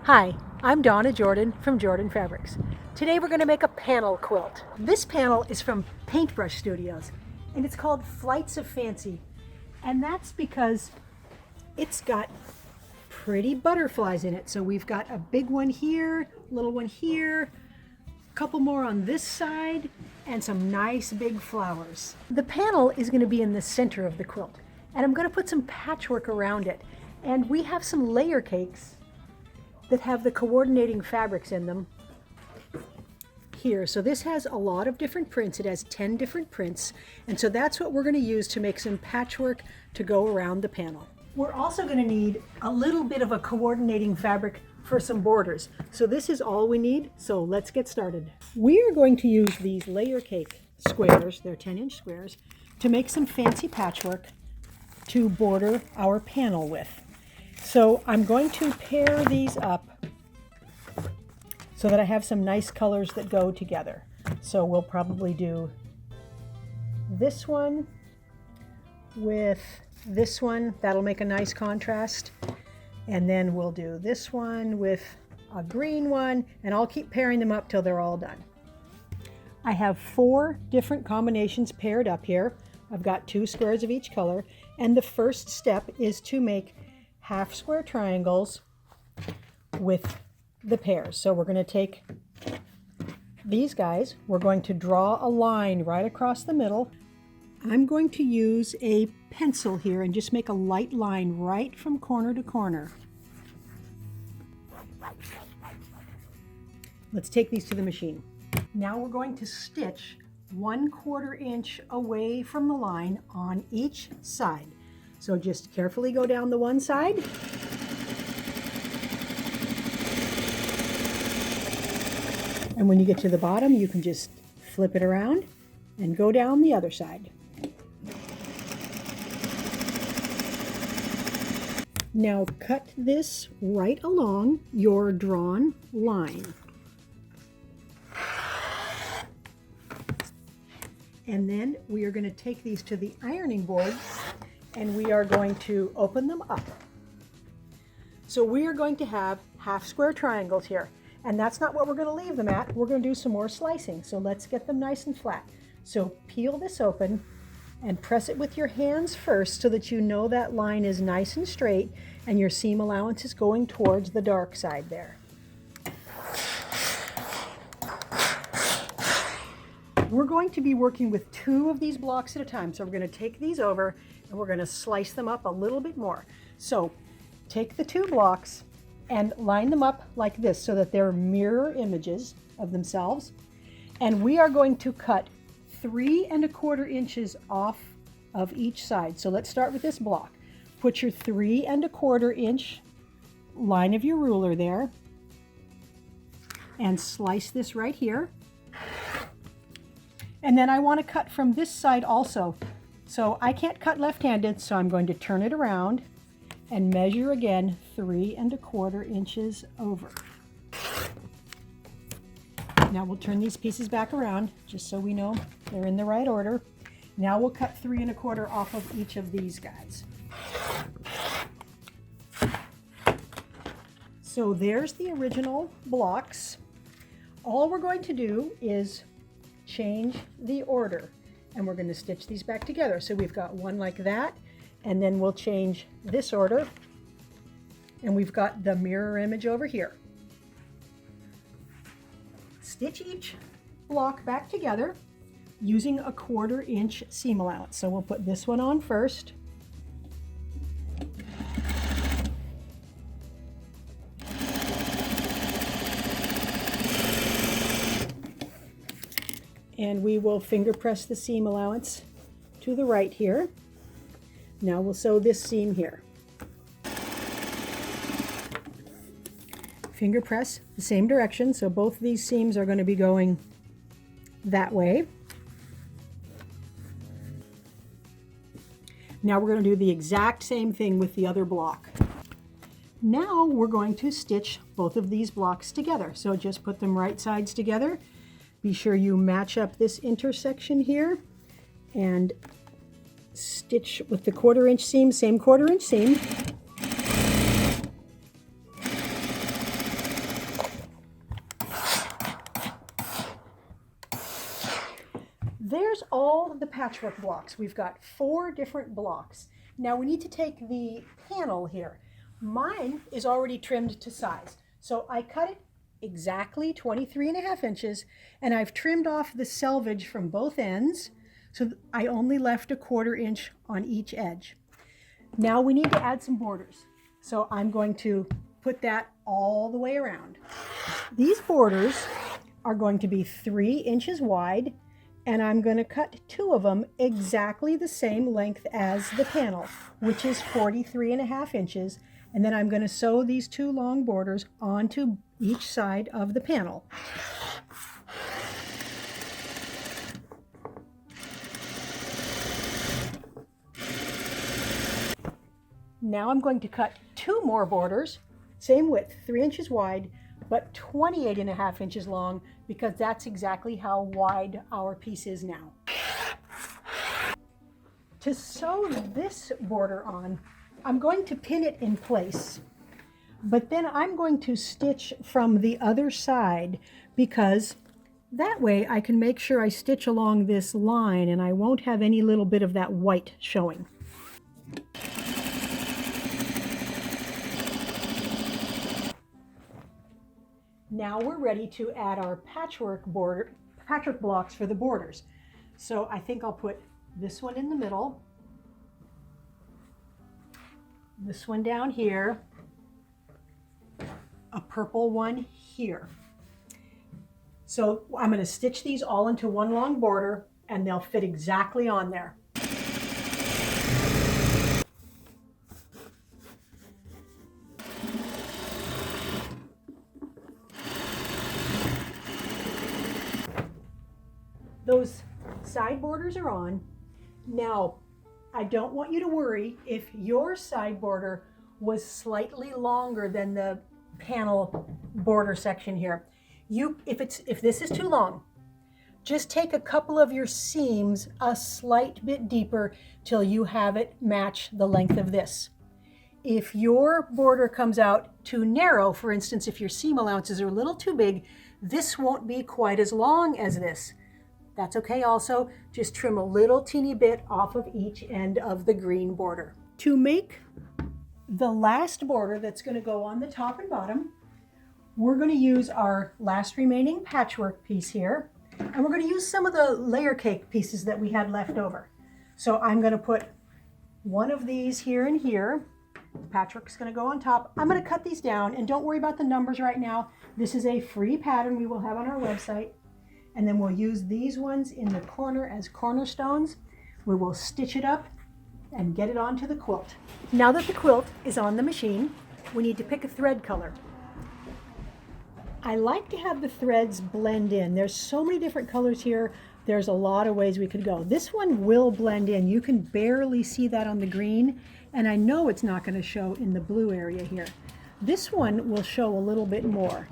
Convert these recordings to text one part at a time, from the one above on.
Hi, I'm Donna Jordan from Jordan Fabrics. Today we're going to make a panel quilt. This panel is from Paintbrush Studios and it's called Flights of Fancy. And that's because it's got pretty butterflies in it. So we've got a big one here, little one here, a couple more on this side, and some nice big flowers. The panel is going to be in the center of the quilt, and I'm going to put some patchwork around it. And we have some layer cakes that have the coordinating fabrics in them here. So this has a lot of different prints. It has 10 different prints. And so that's what we're going to use to make some patchwork to go around the panel. We're also going to need a little bit of a coordinating fabric for some borders. So this is all we need. So let's get started. We are going to use these layer cake squares, they're 10-inch squares, to make some fancy patchwork to border our panel with. So I'm going to pair these up so that I have some nice colors that go together. So we'll probably do this one with this one. That'll make a nice contrast. And then we'll do this one with a green one, and I'll keep pairing them up till they're all done. I have 4 different combinations paired up here. I've got 2 squares of each color, and the first step is to make half square triangles with the pairs. So we're going to take these guys, we're going to draw a line right across the middle. I'm going to use a pencil here and just make a light line right from corner to corner. Let's take these to the machine. Now we're going to stitch 1/4 inch away from the line on each side. So just carefully go down the one side. And when you get to the bottom, you can just flip it around and go down the other side. Now cut this right along your drawn line. And then we are going to take these to the ironing board and we are going to open them up. So we are going to have half square triangles here, and that's not what we're going to leave them at. We're going to do some more slicing, so let's get them nice and flat. So peel this open and press it with your hands first so that you know that line is nice and straight and your seam allowance is going towards the dark side there. We're going to be working with 2 of these blocks at a time. So we're going to take these over and we're going to slice them up a little bit more. So take the 2 blocks and line them up like this so that they're mirror images of themselves. And we are going to cut 3 1/4 inches off of each side. So let's start with this block. Put your 3 1/4 inch line of your ruler there and slice this right here. And then I want to cut from this side also. So I can't cut left-handed, so I'm going to turn it around and measure again 3 1/4 inches over. Now we'll turn these pieces back around just so we know they're in the right order. Now we'll cut 3 1/4 off of each of these guys. So there's the original blocks. All we're going to do is change the order, and we're going to stitch these back together. So we've got one like that, and then we'll change this order, and we've got the mirror image over here. Stitch each block back together using a 1/4 inch seam allowance. So we'll put this one on first. And we will finger press the seam allowance to the right here. Now we'll sew this seam here. Finger press the same direction, so both these seams are going to be going that way. Now we're going to do the exact same thing with the other block. Now we're going to stitch both of these blocks together. So just put them right sides together. Be sure you match up this intersection here and stitch with the 1/4 inch seam, same 1/4 inch seam. now the patchwork blocks. We've got 4 different blocks. Now we need to take the panel here. Mine is already trimmed to size. So I cut it exactly 23.5 inches, and I've trimmed off the selvage from both ends. So I only left a 1/4 inch on each edge. Now we need to add some borders. So I'm going to put that all the way around. These borders are going to be 3 inches wide, and I'm going to cut 2 of them exactly the same length as the panel, which is 43.5 inches. And then I'm going to sew these 2 long borders onto each side of the panel. Now I'm going to cut 2 more borders, same width, 3 inches wide, but 28.5 inches long, because that's exactly how wide our piece is now. To sew this border on, I'm going to pin it in place, but then I'm going to stitch from the other side, because that way I can make sure I stitch along this line and I won't have any little bit of that white showing. Now we're ready to add our patchwork blocks for the borders. So I think I'll put this one in the middle, this one down here, a purple one here. So I'm going to stitch these all into one long border, and they'll fit exactly on there. Those side borders are on. Now, I don't want you to worry if your side border was slightly longer than the panel border section here. If this is too long, just take a couple of your seams a slight bit deeper till you have it match the length of this. If your border comes out too narrow, for instance, if your seam allowances are a little too big, this won't be quite as long as this. That's okay also, just trim a little teeny bit off of each end of the green border. To make the last border that's going to go on the top and bottom, we're going to use our last remaining patchwork piece here, and we're going to use some of the layer cake pieces that we had left over. So I'm going to put one of these here and here. The patchwork's going to go on top. I'm going to cut these down, and don't worry about the numbers right now. This is a free pattern we will have on our website. And then we'll use these ones in the corner as cornerstones. We will stitch it up and get it onto the quilt. Now that the quilt is on the machine, we need to pick a thread color. I like to have the threads blend in. There's so many different colors here. There's a lot of ways we could go. This one will blend in. You can barely see that on the green, and I know it's not going to show in the blue area here. This one will show a little bit more.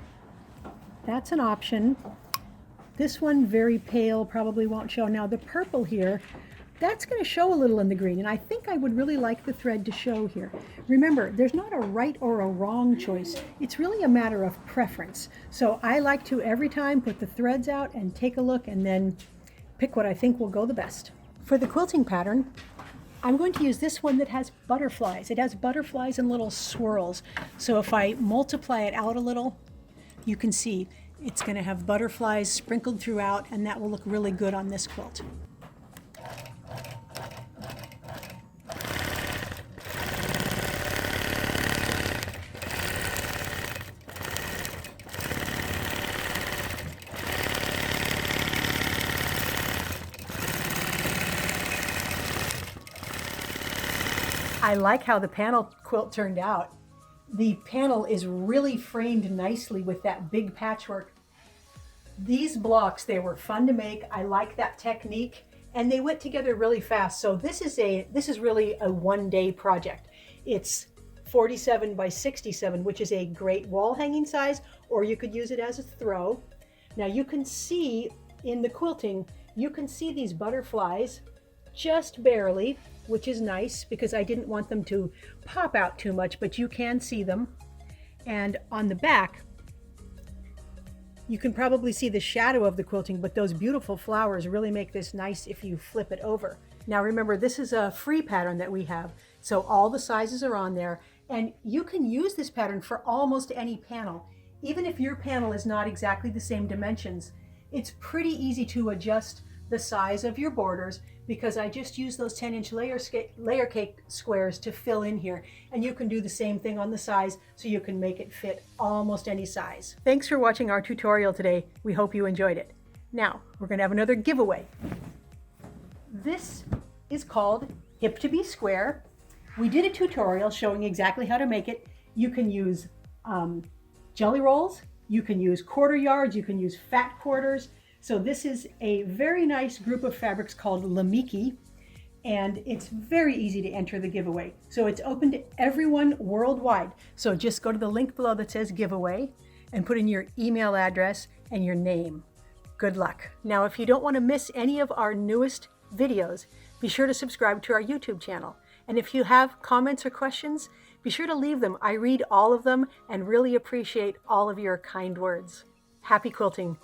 That's an option. This one, very pale, probably won't show. Now the purple here, that's going to show a little in the green, and I think I would really like the thread to show here. Remember, there's not a right or a wrong choice. It's really a matter of preference. So I like to, every time, put the threads out and take a look and then pick what I think will go the best. For the quilting pattern, I'm going to use this one that has butterflies. It has butterflies and little swirls. So if I multiply it out a little, you can see it's going to have butterflies sprinkled throughout, and that will look really good on this quilt. I like how the panel quilt turned out. The panel is really framed nicely with that big patchwork. These blocks, they were fun to make. I like that technique, and they went together really fast. So this is really a one-day project. It's 47 by 67, which is a great wall hanging size, or you could use it as a throw. Now you can see in the quilting, you can see these butterflies just barely, which is nice because I didn't want them to pop out too much, but you can see them. And on the back, You can probably see the shadow of the quilting, but those beautiful flowers really make this nice if you flip it over. Now remember, this is a free pattern that we have, so all the sizes are on there, and you can use this pattern for almost any panel. Even if your panel is not exactly the same dimensions, it's pretty easy to adjust the size of your borders, because I just use those 10-inch layer cake squares to fill in here, and you can do the same thing on the size, so you can make it fit almost any size. Thanks for watching our tutorial today. We hope you enjoyed it. Now we're going to have another giveaway. This is called Hip to Be Square. We did a tutorial showing exactly how to make it. You can use jelly rolls, you can use quarter yards, you can use fat quarters. So this is a very nice group of fabrics called Lamiki, and it's very easy to enter the giveaway. So it's open to everyone worldwide. So just go to the link below that says giveaway and put in your email address and your name. Good luck. Now, if you don't want to miss any of our newest videos, be sure to subscribe to our YouTube channel. And if you have comments or questions, be sure to leave them. I read all of them and really appreciate all of your kind words. Happy quilting.